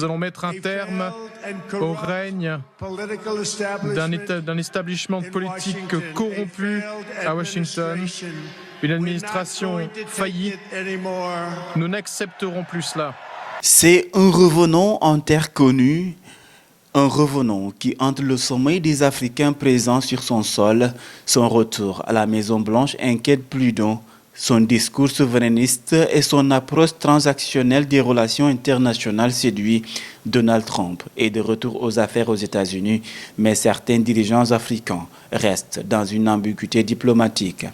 Nous allons mettre un terme au règne d'un établissement politique corrompu à Washington, une administration faillie. Nous n'accepterons plus cela. C'est un revenant en terre connue, un revenant qui hante le sommeil des Africains présents sur son sol. Son retour à la Maison-Blanche inquiète plus d'un. Son discours souverainiste et son approche transactionnelle des relations internationales séduit Donald Trump est de retour aux affaires aux États-Unis, mais certains dirigeants africains restent dans une ambiguïté diplomatique.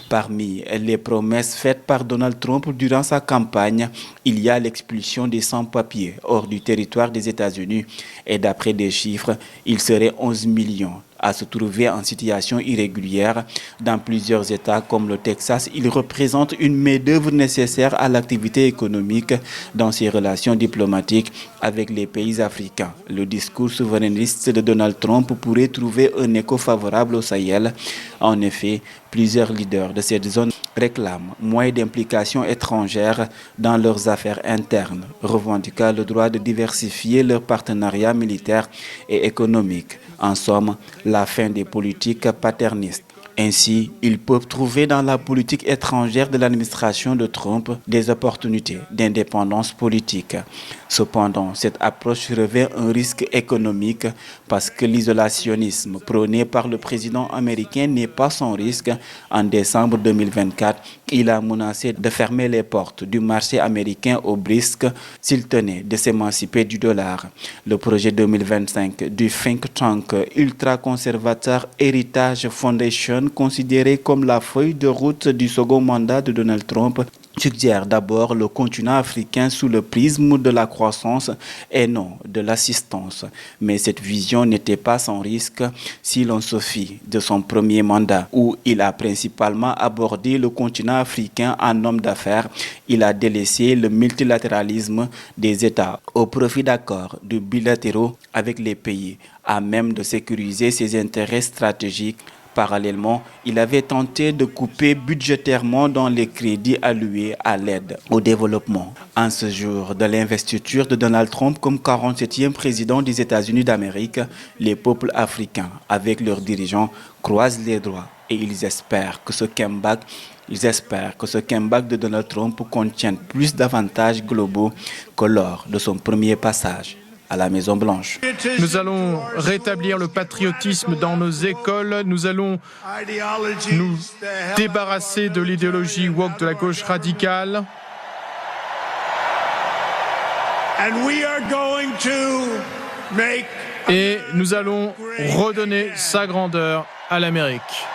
Parmi les promesses faites par Donald Trump durant sa campagne, il y a l'expulsion des sans-papiers hors du territoire des États-Unis et d'après des chiffres, il serait 11 millions à se trouver en situation irrégulière dans plusieurs États comme le Texas. Il représente une main-d'œuvre nécessaire à l'activité économique dans ses relations diplomatiques avec les pays africains. Le discours souverainiste de Donald Trump pourrait trouver un écho favorable au Sahel. En effet, plusieurs leaders de cette zone réclament moins d'implications étrangères dans leurs affaires internes, revendiquant le droit de diversifier leurs partenariats militaires et économiques. En somme, la fin des politiques paternistes. Ainsi, ils peuvent trouver dans la politique étrangère de l'administration de Trump des opportunités d'indépendance politique. Cependant, cette approche revêt un risque économique parce que l'isolationnisme prôné par le président américain n'est pas sans risque. En décembre 2024, il a menacé de fermer les portes du marché américain au BRICS s'il tenait de s'émanciper du dollar. Le projet 2025 du think tank ultra-conservateur Heritage Foundation, considéré comme la feuille de route du second mandat de Donald Trump, suggère d'abord le continent africain sous le prisme de la croissance et non de l'assistance. Mais cette vision n'était pas sans risque si l'on se fie de son premier mandat, où il a principalement abordé le continent africain en homme d'affaires. Il a délaissé le multilatéralisme des États au profit d'accords bilatéraux avec les pays à même de sécuriser ses intérêts stratégiques. Parallèlement, il avait tenté de couper budgétairement dans les crédits alloués à l'aide au développement. En ce jour de l'investiture de Donald Trump comme 47e président des États-Unis d'Amérique, les peuples africains, avec leurs dirigeants, croisent les doigts et ils espèrent que ce comeback de Donald Trump contienne plus d'avantages globaux que lors de son premier passage à la Maison-Blanche. Nous allons rétablir le patriotisme dans nos écoles. Nous allons nous débarrasser de l'idéologie woke de la gauche radicale. Et nous allons redonner sa grandeur à l'Amérique.